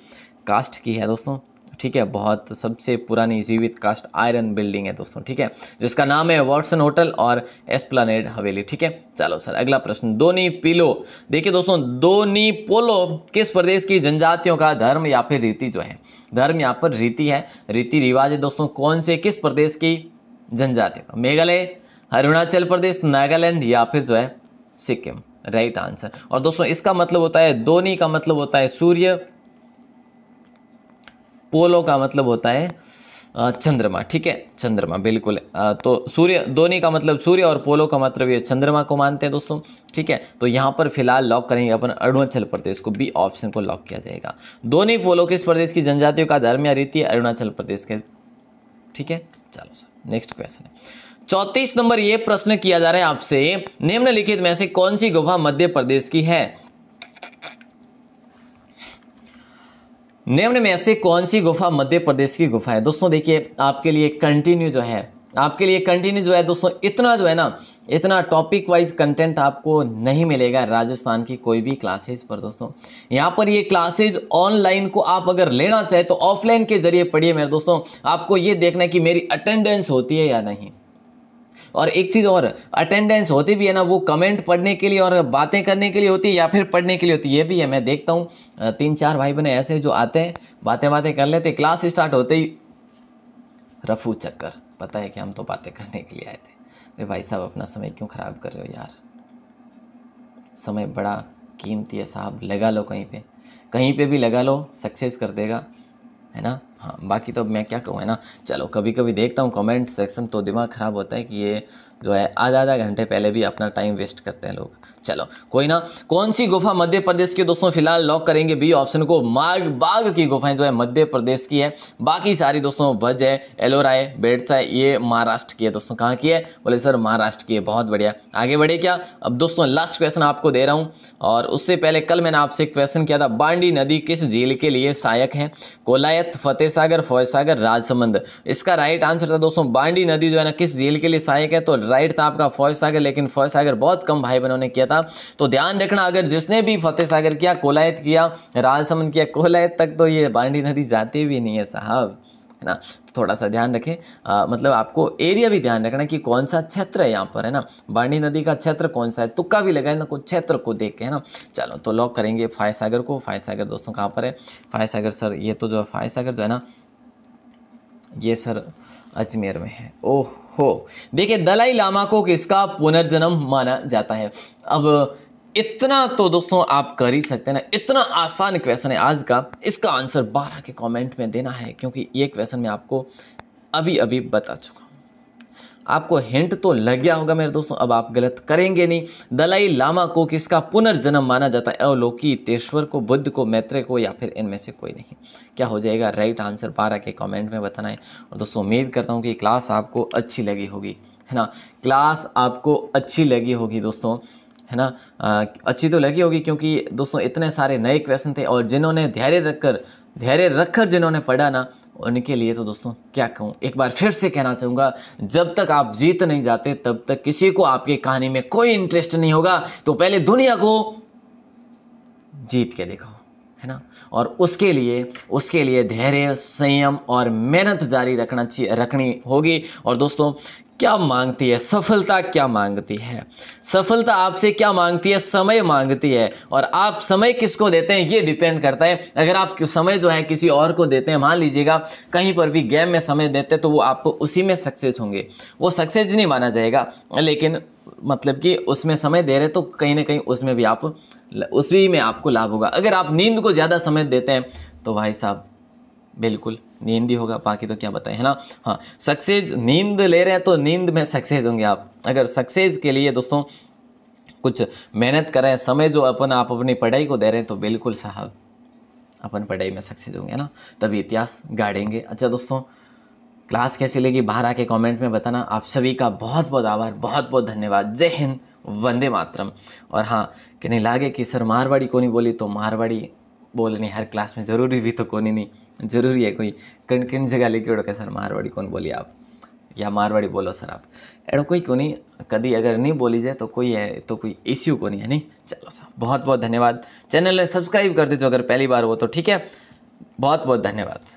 कास्ट की है दोस्तों, ठीक है, बहुत सबसे पुरानी जीवित कास्ट आयरन बिल्डिंग है दोस्तों, ठीक है, जिसका नाम है वॉटसन होटल और एस्प्लेनेड हवेली। ठीक है, चलो सर अगला प्रश्न, दोनी पोलो। देखिए दोस्तों, दोनी पोलो किस प्रदेश की जनजातियों का धर्म या फिर रीति जो है? धर्म यहाँ पर रीति है, रीति रिवाज है दोस्तों। कौन से किस प्रदेश की जनजातियों का? मेघालय, अरुणाचल प्रदेश, नागालैंड या फिर जो है सिक्किम, राइट आंसर। और दोस्तों इसका मतलब होता है, दोनी का मतलब होता है सूर्य, पोलो का मतलब होता है चंद्रमा। ठीक है, चंद्रमा बिल्कुल। तो सूर्य, दोनी का मतलब सूर्य और पोलो का मतलब ये चंद्रमा को मानते हैं दोस्तों। ठीक है, तो यहाँ पर फिलहाल लॉक करेंगे अपन अरुणाचल प्रदेश को, बी ऑप्शन को लॉक किया जाएगा। दोनी पोलो किस प्रदेश की जनजातियों का धर्म या रीति है? अरुणाचल प्रदेश के। ठीक है, चलो सर नेक्स्ट क्वेश्चन है 34 नंबर। ये प्रश्न किया जा रहा है आपसे, निम्नलिखित में से कौन सी गुफा मध्य प्रदेश की है? निम्न में से कौन सी गुफा मध्य प्रदेश की गुफा है? दोस्तों देखिए आपके लिए कंटिन्यू जो है दोस्तों, इतना जो है ना, इतना टॉपिक वाइज कंटेंट आपको नहीं मिलेगा राजस्थान की कोई भी क्लासेज पर दोस्तों। यहाँ पर ये क्लासेज ऑनलाइन को आप अगर लेना चाहे तो ऑफलाइन के जरिए पढ़िए मेरे दोस्तों। आपको ये देखना है कि मेरी अटेंडेंस होती है या नहीं। और एक चीज़ और, अटेंडेंस होती भी है ना, वो कमेंट पढ़ने के लिए और बातें करने के लिए होती है या फिर पढ़ने के लिए होती है, ये भी है। मैं देखता हूँ 3-4 भाई बहन ऐसे जो आते हैं, बातें कर लेते, क्लास स्टार्ट होते ही रफू चक्कर, पता है कि हम तो बातें करने के लिए आए थे। अरे भाई साहब अपना समय क्यों ख़राब कर रहे हो यार? समय बड़ा कीमती है साहब, लगा लो कहीं पे भी लगा लो, सक्सेस कर देगा, है ना। हाँ बाकी तो मैं क्या कहूँ, है ना। चलो कभी कभी देखता हूँ कमेंट सेक्शन तो दिमाग ख़राब होता है कि ये जो है आधा घंटे पहले भी अपना टाइम वेस्ट करते हैं लोग। चलो कोई ना, कौन सी गुफा मध्य प्रदेश की दोस्तों? फिलहाल लॉक करेंगे बी ऑप्शन को, बाघ की गुफाएं जो है मध्य प्रदेश की है। बाकी सारी दोस्तों भज है, एलोरा है, बेड़सा है, ये महाराष्ट्र की है दोस्तों। कहाँ की है? बोले सर महाराष्ट्र की है। बहुत बढ़िया, आगे बढ़े क्या? अब दोस्तों लास्ट क्वेश्चन आपको दे रहा हूँ, और उससे पहले कल मैंने आपसे क्वेश्चन किया था, बांडी नदी किस झील के लिए सहायक है? कोलायत, फतेह सागर, फौज सागर, राजसमंद। इसका राइट आंसर था दोस्तों, बांडी नदी जो है ना किस झील के लिए सहायक है? तो राइट था आपका फौज सागर, लेकिन फौज सागर बहुत कम भाई बहनों ने किया था। तो ध्यान रखना, अगर जिसने भी फतेह सागर किया, कोलायत किया, राजसमंद किया, कोलायत तक तो ये बांडी नदी जाती भी नहीं है साहब, है ना। तो थोड़ा सा ध्यान रखें, मतलब आपको एरिया भी ध्यान रखना कि कौन सा क्षेत्र है यहाँ पर, है ना। बांडी नदी का क्षेत्र कौन सा है, तुक्का भी लगाए ना, कुछ क्षेत्र को देख के, है ना। चलो तो लॉक करेंगे फाय सागर को। फाय सागर दोस्तों कहाँ पर है? फाय सागर सर ये तो जो है फाय सागर जो है ना, ये सर अजमेर में है। ओहो, देखिए दलाई लामा को किसका पुनर्जन्म माना जाता है? अब इतना तो दोस्तों आप कर ही सकते हैं ना, इतना आसान क्वेश्चन है आज का, इसका आंसर 12 के कमेंट में देना है, क्योंकि ये क्वेश्चन मैं आपको अभी बता चुका हूँ। आपको हिंट तो लग गया होगा मेरे दोस्तों, अब आप गलत करेंगे नहीं। दलाई लामा को किसका पुनर्जन्म माना जाता है? अवलोकितेश्वर को, बुद्ध को, मैत्रेय को, या फिर इनमें से कोई नहीं? क्या हो जाएगा राइट आंसर? 12 के कमेंट में बताना है। और दोस्तों उम्मीद करता हूँ कि क्लास आपको अच्छी लगी होगी, है ना। क्लास आपको अच्छी लगी होगी दोस्तों, है ना। अच्छी तो लगी होगी, क्योंकि दोस्तों इतने सारे नए क्वेश्चन थे, और जिन्होंने धैर्य रखकर जिन्होंने पढ़ा ना, उनके लिए तो दोस्तों क्या कहूँ, एक बार फिर से कहना चाहूँगा, जब तक आप जीत नहीं जाते तब तक किसी को आपकी कहानी में कोई इंटरेस्ट नहीं होगा। तो पहले दुनिया को जीत के दिखाओ, है ना। और उसके लिए धैर्य, संयम और मेहनत जारी रखनी होगी। और दोस्तों क्या मांगती है सफलता? क्या मांगती है सफलता? आपसे क्या मांगती है? समय मांगती है। और आप समय किसको देते हैं ये डिपेंड करता है। अगर आप समय जो है किसी और को देते हैं, मान लीजिएगा कहीं पर भी गेम में समय देते हैं, तो वो आप उसी में सक्सेस होंगे, वो सक्सेस नहीं माना जाएगा। लेकिन मतलब कि उसमें समय दे रहे तो कहीं ना कहीं उसमें भी उसी में आपको लाभ होगा। अगर आप नींद को ज़्यादा समय देते हैं तो भाई साहब बिल्कुल नींद ही होगा, बाकी तो क्या बताएं, है ना। हाँ, सक्सेस नींद ले रहे हैं तो नींद में सक्सेस होंगे आप। अगर सक्सेस के लिए दोस्तों कुछ मेहनत कर रहे हैं, समय जो आप अपनी पढ़ाई को दे रहे हैं, तो बिल्कुल साहब अपन पढ़ाई में सक्सेस होंगे, है ना, तभी इतिहास गाड़ेंगे। अच्छा दोस्तों क्लास कैसी लगी बाहर आके कमेंट में बताना। आप सभी का बहुत बहुत आभार, बहुत बहुत धन्यवाद। जय हिंद, वंदे मातरम। और हाँ, कि नहीं लागे कि सर मारवाड़ी कोनी बोली, तो मारवाड़ी बोलनी हर क्लास में ज़रूरी भी तो कोनी नहीं ज़रूरी है। कोई किन किन जगह लिखियो कि सर मारवाड़ी कौन बोली आप, या मारवाड़ी बोलो सर आप, एड़ो कोई कोनी कदी अगर नहीं बोली जाए तो कोई है तो कोई इश्यू को नहीं है। नहीं, चलो सर बहुत बहुत धन्यवाद। चैनल ने सब्सक्राइब कर दीजिए अगर पहली बार हो तो, ठीक है। बहुत बहुत धन्यवाद।